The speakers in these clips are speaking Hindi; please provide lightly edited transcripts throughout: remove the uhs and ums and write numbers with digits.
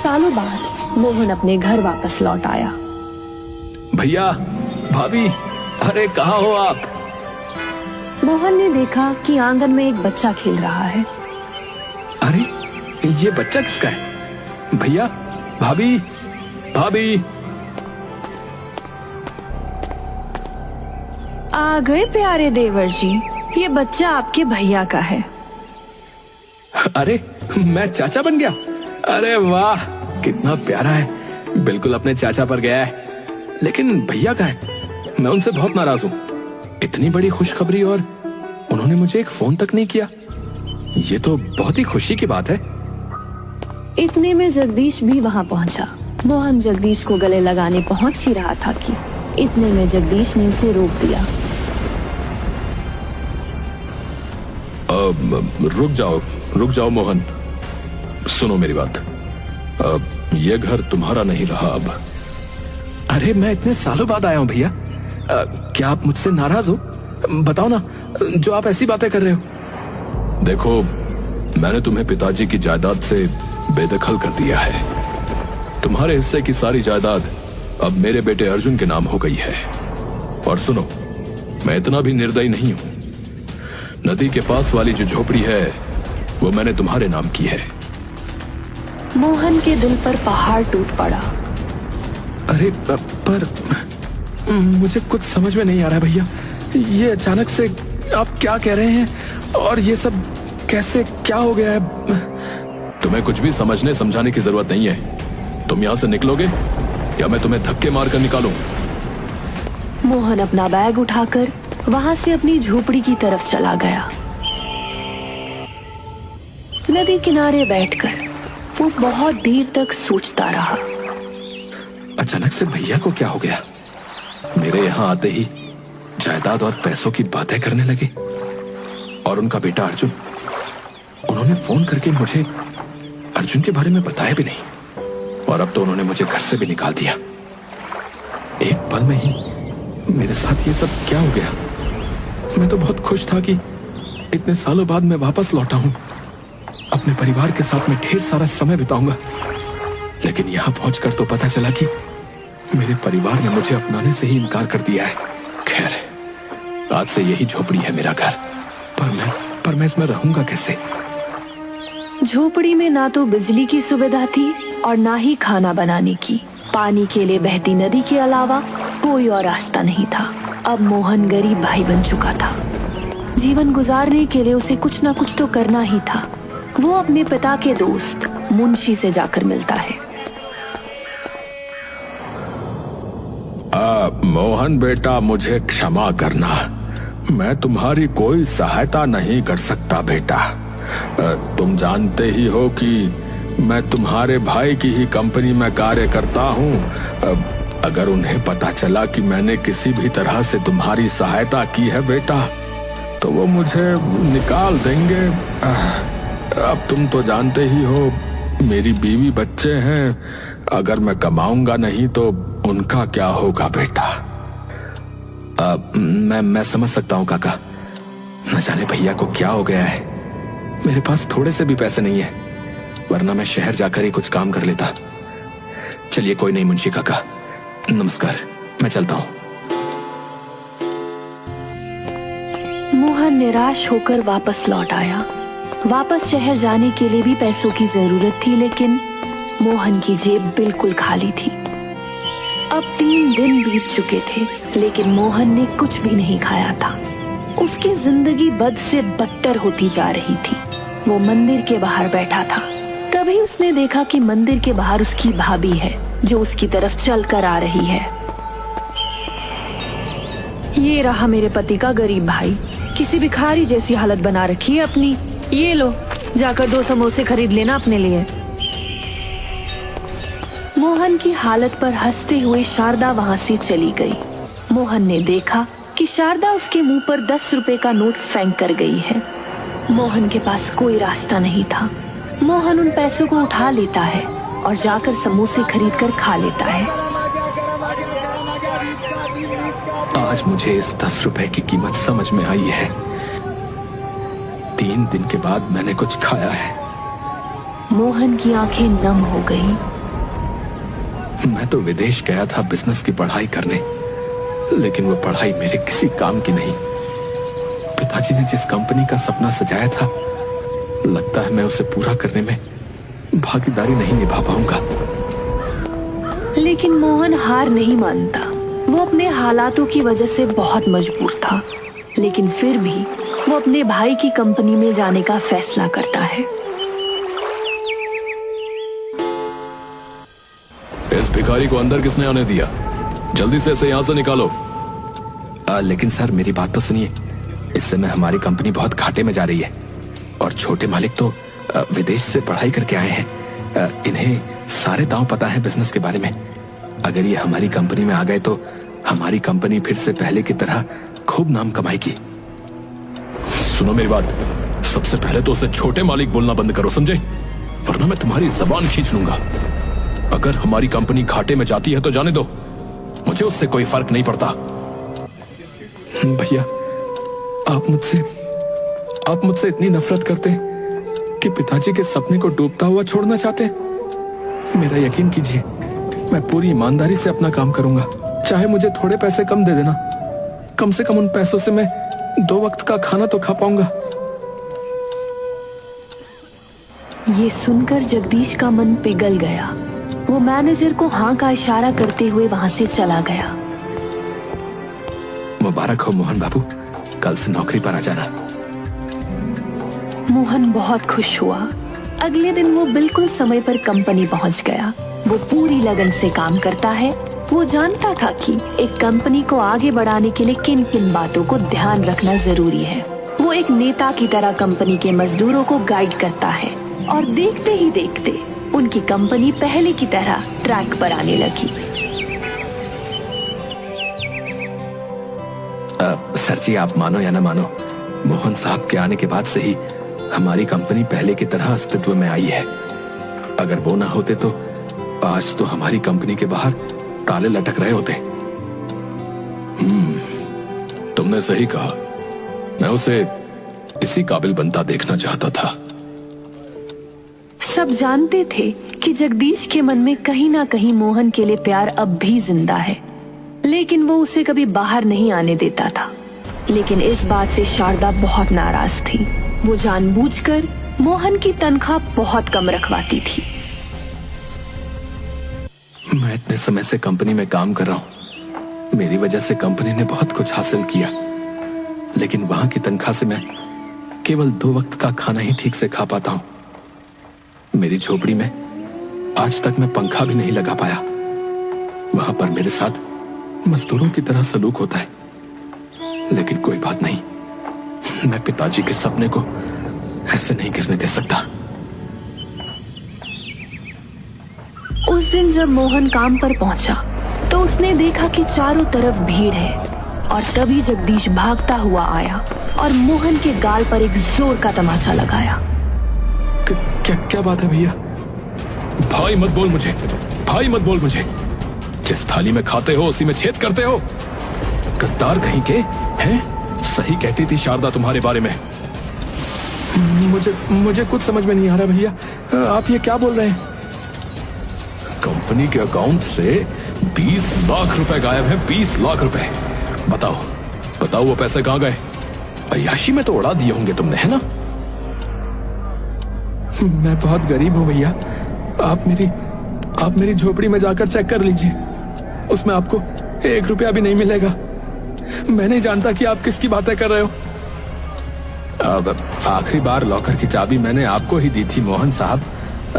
सालों बाद मोहन अपने घर वापस लौट आया। भैया, भाभी, अरे कहाँ हो आप? मोहन ने देखा कि आंगन में एक बच्चा खेल रहा है। अरे ये बच्चा किसका है? भैया, भाभी, भाभी। आ गए प्यारे देवर जी, ये बच्चा आपके भैया का है। अरे मैं चाचा बन गया। अरे वाह, कितना प्यारा है, बिल्कुल अपने चाचा पर गया है। लेकिन भैया कहाँ है? मैं उनसे बहुत नाराज हूँ। इतनी बड़ी खुशखबरी और उन्होंने मुझे एक फोन तक नहीं किया। ये तो बहुत ही खुशी की बात है। इतने में जगदीश भी वहाँ पहुँचा। मोहन जगदीश को गले लगाने पहुँच ही रहा था कि इतने में जगदीश ने उसे रोक दिया। रुक जाओ मोहन, सुनो मेरी बात। ये घर तुम्हारा नहीं रहा अब। अरे मैं इतने सालों बाद आया हूँ भैया, क्या आप मुझसे नाराज हो? बताओ ना, जो आप ऐसी बातें कर रहे हो। देखो, मैंने तुम्हें पिताजी की जायदाद से बेदखल कर दिया है। तुम्हारे हिस्से की सारी जायदाद अब मेरे बेटे अर्जुन के नाम हो गई है। और सुनो, मैं इतना भी निर्दयी नहीं हूं। नदी के पास वाली जो झोपड़ी है वो मैंने तुम्हारे नाम की है। मोहन के दिल पर पहाड़ टूट पड़ा। अरे पर मुझे कुछ समझ में नहीं आ रहा भैया, ये अचानक से आप क्या कह रहे हैं और ये सब कैसे, क्या हो गया है? तुम्हें कुछ भी समझने समझाने की जरूरत नहीं है। तुम यहां से निकलोगे या मैं तुम्हें धक्के मारकर निकालूं? मोहन अपना बैग उठाकर वहां से अपनी झोपड़ी की तरफ चला गया। नदी किनारे बैठकर वो बहुत देर तक सोचता रहा। अचानक से भैया को क्या हो गया? मेरे यहाँ आते ही जायदाद और पैसों की बातें करने लगे। और उनका बेटा अर्जुन, उन्होंने फोन करके मुझे अर्जुन के बारे में बताया भी नहीं। और अब तो उन्होंने मुझे घर से भी निकाल दिया। एक पल में ही मेरे साथ ये सब क्या हो गया? मैं तो बहुत खुश था कि इतने सालों बाद मैं वापस लौटा हूं, अपने परिवार के साथ में ढेर सारा समय बिताऊंगा। लेकिन यहां पहुंचकर तो पता चला कि मेरे परिवार ने मुझे अपनाने से ही इनकार कर दिया है। खैर, आज से यही झोपड़ी है मेरा घर, पर मैं इसमें रहूंगा कैसे? झोपड़ी में ना तो बिजली की सुविधा थी और ना ही खाना बनाने की। पानी के लिए बहती नदी के अलावा कोई और रास्ता नहीं था। अब मोहन गरीब भाई बन चुका था। जीवन गुजारने के लिए उसे कुछ ना कुछ तो करना ही था। वो अपने पिता के दोस्त मुंशी से जाकर मिलता है। मोहन बेटा, मुझे क्षमा करना, मैं तुम्हारी कोई सहायता नहीं कर सकता बेटा। तुम जानते ही हो कि मैं तुम्हारे भाई की ही कंपनी में कार्य करता हूँ। अगर उन्हें पता चला कि मैंने किसी भी तरह से तुम्हारी सहायता की है बेटा, तो वो मुझे निकाल देंगे। अब तुम तो जानते ही हो, मेरी बीवी बच्चे हैं। अगर मैं कमाऊंगा नहीं तो उनका क्या होगा बेटा? मैं समझ सकता हूँ काका। न जाने भैया को क्या हो गया है। मेरे पास थोड़े से भी पैसे नहीं है, वरना मैं शहर जाकर ही कुछ काम कर लेता। चलिए कोई नहीं मुंशी काका, नमस्कार, मैं चलता हूँ। मोहन निराश होकर वापस लौट आया। वापस शहर जाने के लिए भी पैसों की जरूरत थी, लेकिन मोहन की जेब बिल्कुल खाली थी। अब 3 दिन बीत चुके थे, लेकिन मोहन ने कुछ भी नहीं खाया था। उसकी जिंदगी बद से बदतर होती जा रही थी। वो मंदिर के बाहर बैठा था। तभी उसने देखा कि मंदिर के बाहर उसकी भाभी है, जो उसकी तरफ चल कर आ रही है। ये रहा मेरे पति का गरीब भाई, किसी भिखारी जैसी हालत बना रखी है अपनी। ये लो, जाकर 2 समोसे खरीद लेना अपने लिए। मोहन की हालत पर हंसते हुए शारदा वहां से चली गई। मोहन ने देखा कि शारदा उसके मुंह पर 10 रुपए का नोट फेंक कर गई है। मोहन के पास कोई रास्ता नहीं था। मोहन उन पैसों को उठा लेता है और जाकर समोसे खरीद कर खा लेता है। आज मुझे इस 10 रुपए की कीमत समझ में आई है। 3 दिन के बाद मैंने कुछ खाया है। मोहन की आंखें नम हो गईं। मैं तो विदेश गया था बिजनेस की पढ़ाई करने, लेकिन वो पढ़ाई मेरे किसी काम की नहीं। पिताजी ने जिस कंपनी का सपना सजाया था, लगता है मैं उसे पूरा करने में भागीदारी नहीं निभा पाऊंगा। लेकिन मोहन हार नहीं मानता। वो अपने हालातों की वजह से बहुत मजबूर था, लेकिन फिर भी वो अपने भाई की कंपनी में जाने का फैसला करता है। इस भिखारी को अंदर किसने आने दिया? जल्दी से इसे यहाँ से निकालो। लेकिन सर मेरी बात तो सुनिए, इस समय हमारी कंपनी बहुत घाटे में जा रही है और छोटे मालिक तो विदेश से पढ़ाई करके आए हैं। इन्हें सारे दांव पता है बिजनेस के बारे में। अगर ये हमारी कंपनी में आ गए तो हमारी कंपनी फिर से पहले की तरह खूब नाम कमाएगी। सुनो मेरी बात, सबसे पहले तो उसे छोटे मालिक बोलना बंद करो, समझे? वरना मैं तुम्हारी जबान खींच लूंगा। अगर हमारी कंपनी घाटे में जाती है तो जाने दो, मुझे उससे कोई फर्क नहीं पड़ता। भैया, आप मुझसे इतनी नफरत करते हैं कि पिताजी के सपने को डूबता हुआ छोड़ना चाहते हैं। मेरा यकीन कीजिए, मैं पूरी ईमानदारी से अपना काम करूंगा। चाहे मुझे थोड़े पैसे कम दे देना, कम से कम उन पैसों से मैं 2 वक्त का खाना तो खा पाऊंगा। ये सुनकर जगदीश का मन पिघल गया। वो मैनेजर को हाँ का इशारा करते हुए वहां से चला गया। मुबारक हो मोहन बाबू, कल से नौकरी पर आ जाना। मोहन बहुत खुश हुआ। अगले दिन वो बिल्कुल समय पर कंपनी पहुंच गया। वो पूरी लगन से काम करता है। वो जानता था कि एक कंपनी को आगे बढ़ाने के लिए किन किन बातों को ध्यान रखना जरूरी है। वो एक नेता की तरह कंपनी के मजदूरों को गाइड करता है और देखते ही देखते उनकी कंपनी पहले की तरह ट्रैक पर आने लगी। सर जी, आप मानो या ना मानो, मोहन साहब के आने के बाद से ही हमारी कंपनी पहले की तरह अस्तित्व में आई है। अगर वो ना होते तो आज तो हमारी कंपनी के बाहर ताले लटक रहे होते। तुमने सही कहा, मैं उसे इसी काबिल बनता देखना चाहता था। सब जानते थे कि जगदीश के मन में कहीं ना कहीं मोहन के लिए प्यार अब भी जिंदा है, लेकिन वो उसे कभी बाहर नहीं आने देता था। लेकिन इस बात से शारदा बहुत नाराज थी। वो जानबूझकर मोहन की तनख्वाह बहुत कम रखवाती थी। मैं इतने समय से कंपनी में काम कर रहा हूं, मेरी वजह से कंपनी ने बहुत कुछ हासिल किया, लेकिन वहां की तनख्वाह से मैं केवल 2 वक्त का खाना ही ठीक से खा पाता हूं। मेरी झोपड़ी में आज तक मैं पंखा भी नहीं लगा पाया। वहां पर मेरे साथ मजदूरों की तरह सलूक होता है, लेकिन कोई बात नहीं, मैं पिताजी के सपने को ऐसे नहीं गिरने दे सकता। उस दिन जब मोहन काम पर पहुंचा तो उसने देखा कि चारों तरफ भीड़ है और तभी जगदीश भागता हुआ आया और मोहन के गाल पर एक जोर का तमाचा लगाया। क्या बात है भैया? भाई मत बोल मुझे, भाई मत बोल मुझे। जिस थाली में खाते हो उसी में छेद करते हो। गद्दार कहीं के हैं? सही कहती थी शारदा तुम्हारे बारे में। मुझे कुछ समझ में नहीं आ रहा भैया, आप ये क्या बोल रहे हैं? कंपनी के अकाउंट से 20 लाख रुपए गायब है। 20 लाख रुपए। बताओ वो पैसे कहां गए? अय्याशी में तो उड़ा दिए होंगे तुमने, है ना? मैं बहुत गरीब हूं भैया, आप मेरी झोपड़ी में जाकर चेक कर लीजिए, उसमें आपको 1 रुपया भी नहीं मिलेगा। मैं नहीं जानता कि आप किसकी बातें कर रहे हो। अब आखिरी बार लॉकर की चाबी मैंने आपको ही दी थी मोहन साहब,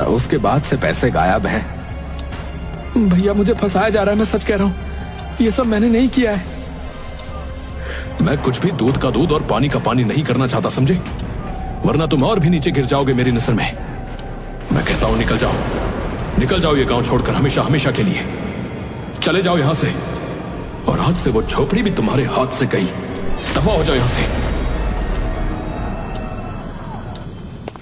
उसके बाद से पैसे गायब हैं। भैया मुझे फंसाया जा रहा है, मैं सच कह रहा हूं, ये सब मैंने नहीं किया है। मैं कुछ भी दूध का दूध और पानी का पानी नहीं करना चाहता, समझे? वरना तुम और भी नीचे गिर जाओगे मेरी नजर में। मैं कहता हूं निकल जाओ ये गांव छोड़कर, हमेशा हमेशा के लिए चले जाओ यहां से। और आज से वो झोपड़ी भी तुम्हारे हाथ से गई। दफा हो जाओ यहां से।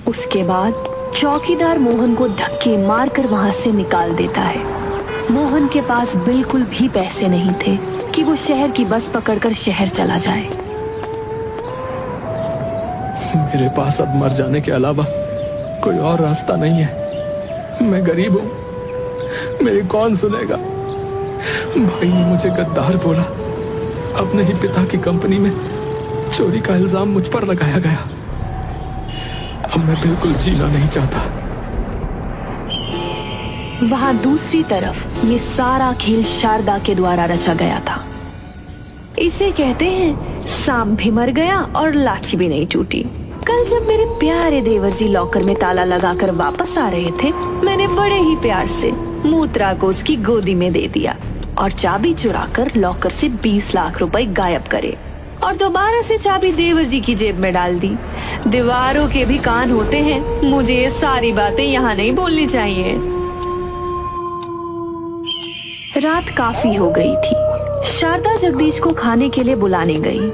उसके बाद चौकीदार मोहन को धक्के मारकर वहां से निकाल देता है। मोहन के पास बिल्कुल भी पैसे नहीं थे कि वो शहर की बस पकड़कर शहर चला जाए। मेरे पास अब मर जाने के अलावा कोई और रास्ता नहीं है। मैं गरीब हूं, मेरी कौन सुनेगा। भाई ने मुझे गद्दार बोला, अपने ही पिता की कंपनी में चोरी का इल्जाम मुझ पर लगाया गया। अब मैं बिल्कुल जीना नहीं चाहता। वहां दूसरी तरफ ये सारा खेल शारदा के द्वारा रचा गया था। इसे कहते हैं सांप भी मर गया और लाठी भी नहीं टूटी। कल जब मेरे प्यारे देवर जी लॉकर में ताला लगाकर वापस आ रहे थे, मैंने बड़े ही प्यार से मूत्रा को उसकी गोदी में दे दिया और चाबी चुराकर लॉकर से 20 लाख रुपए गायब करे और दोबारा से चाबी देवर जी की जेब में डाल दी। दीवारों के भी कान होते हैं, मुझे ये सारी बातें यहाँ नहीं बोलनी चाहिए। रात काफी हो गई थी। शारदा जगदीश को खाने के लिए बुलाने गई।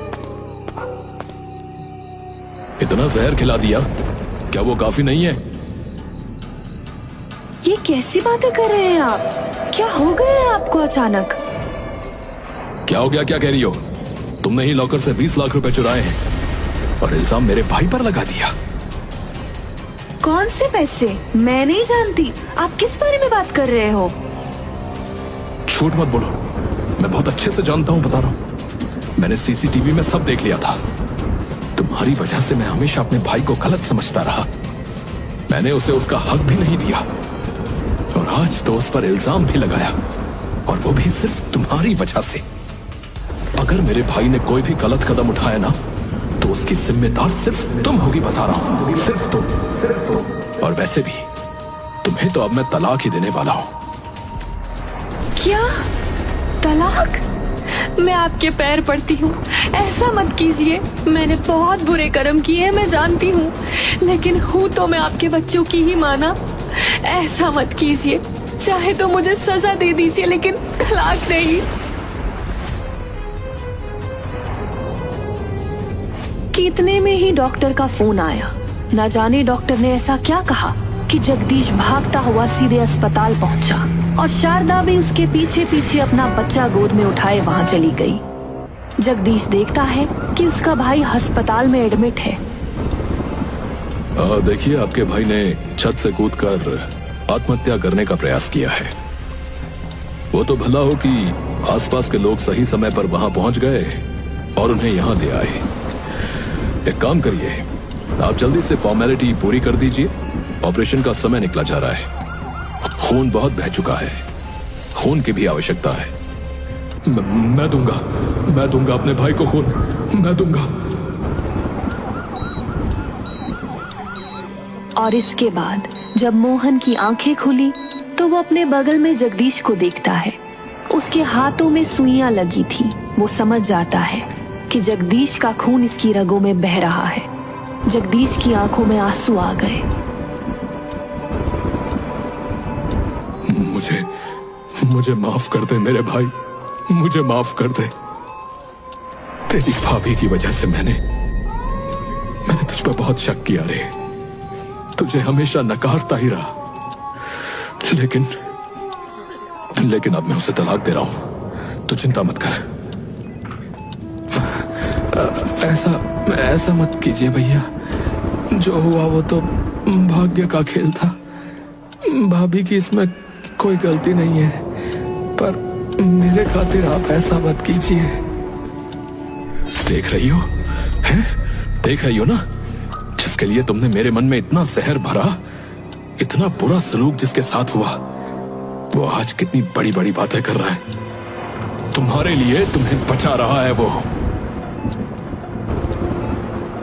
इतना जहर खिला दिया, क्या वो काफी नहीं है? ये कैसी बातें कर रहे हैं आप? क्या हो गया है आपको अचानक? क्या हो गया, क्या कह रही हो? तुमने ही लॉकर से 20 लाख रुपए चुराए हैं और इल्जाम मेरे भाई पर लगा दिया। कौन से पैसे? मैं नहीं जानती। आप किस बारे में बात कर रहे हो? झूठ मत बोलो, मैं बहुत अच्छे से जानता हूं, बता रहा हूं। मैंने सीसीटीवी में सब देख लिया था। तुम्हारी वजह से मैं हमेशा अपने भाई को गलत समझता रहा। मैंने उसे उसका हक भी नहीं दिया और आज तो उस पर इल्जाम भी लगाया, और वो भी सिर्फ तुम्हारी वजह से। अगर मेरे भाई ने कोई भी गलत कदम उठाया ना, तो उसकी जिम्मेदार सिर्फ तुम होगी, बता रहा हूं, सिर्फ तुम। और वैसे भी तुम्हें तो अब मैं तलाक ही देने वाला हूं। क्या? तलाक? मैं आपके पैर पड़ती हूँ, ऐसा मत कीजिए। मैंने बहुत बुरे कर्म किए, मैं जानती हूँ, लेकिन हूँ तो मैं आपके बच्चों की ही माँ ना। ऐसा मत कीजिए, चाहे तो मुझे सजा दे दीजिए, लेकिन तलाक नहीं। कितने में ही डॉक्टर का फोन आया। न जाने डॉक्टर ने ऐसा क्या कहा कि जगदीश भागता हुआ सीधे अस्पताल पहुंचा और शारदा भी उसके पीछे पीछे अपना बच्चा गोद में उठाए वहां चली गई। जगदीश देखता है कि उसका भाई अस्पताल में एडमिट है। देखिए, आपके भाई ने छत से कूदकर आत्महत्या करने का प्रयास किया है। वो तो भला हो कि आसपास के लोग सही समय पर वहां पहुंच गए और उन्हें यहां ले आए। एक काम करिए, आप जल्दी से फॉर्मेलिटी पूरी कर दीजिए। ऑपरेशन का समय निकला जा रहा है। खून बहुत बह चुका है, खून की भी आवश्यकता है। मैं दूंगा अपने भाई को खून, मैं दूंगा। और इसके बाद जब मोहन की आंखें खुली तो वो अपने बगल में जगदीश को देखता है। उसके हाथों में सुइयां लगी थी। वो समझ जाता है कि जगदीश का खून इसकी रगों में बह रहा है। जगदीश की आंखों में आंसू आ गए। मुझे माफ कर दे मेरे भाई, मुझे माफ कर दे। तेरी भाभी की वजह से मैंने तुझ पर बहुत शक किया रे। तुझे हमेशा नकारता ही रहा, लेकिन अब मैं उसे तलाक दे रहा हूं। तू चिंता मत कर। ऐसा मत कीजिए भैया। जो हुआ वो तो भाग्य का खेल था। भाभी की इसमें कोई गलती नहीं है, पर मेरे खातिर आप ऐसा मत कीजिए। देख रही हो, हैं? देख रही हो ना, जिसके लिए तुमने मेरे मन में इतना जहर भरा, इतना बुरा सलूक जिसके साथ हुआ, वो आज कितनी बड़ी बड़ी बातें कर रहा है। तुम्हारे लिए तुम्हें बचा रहा है वो।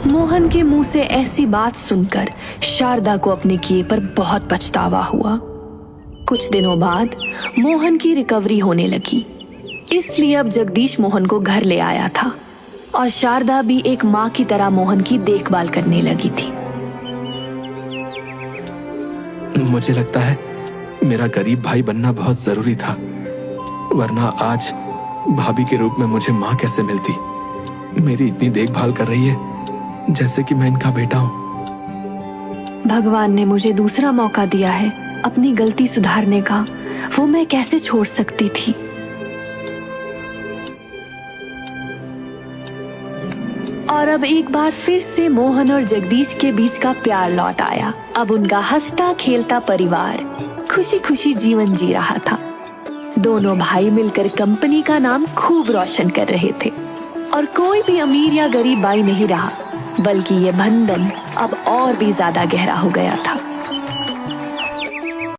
मोहन के मुंह से ऐसी बात सुनकर शारदा को अपने किए पर बहुत पछतावा हुआ। कुछ दिनों बाद मोहन की रिकवरी होने लगी, इसलिए अब जगदीश मोहन को घर ले आया था और शारदा भी एक माँ की तरह मोहन की देखभाल करने लगी थी। मुझे लगता है मेरा गरीब भाई बनना बहुत जरूरी था, वरना आज भाभी के रूप में मुझे माँ कैसे मिलती। मेरी इतनी देखभाल कर रही है जैसे कि मैं इनका बेटा हूं। भगवान ने मुझे दूसरा मौका दिया है अपनी गलती सुधारने का, वो मैं कैसे छोड़ सकती थी। और अब एक बार फिर से मोहन और जगदीश के बीच का प्यार लौट आया। अब उनका हंसता खेलता परिवार खुशी खुशी जीवन जी रहा था। दोनों भाई मिलकर कंपनी का नाम खूब रोशन कर रहे थे और कोई भी अमीर या गरीब भाई नहीं रहा, बल्कि ये बंधन अब और भी ज्यादा गहरा हो गया था।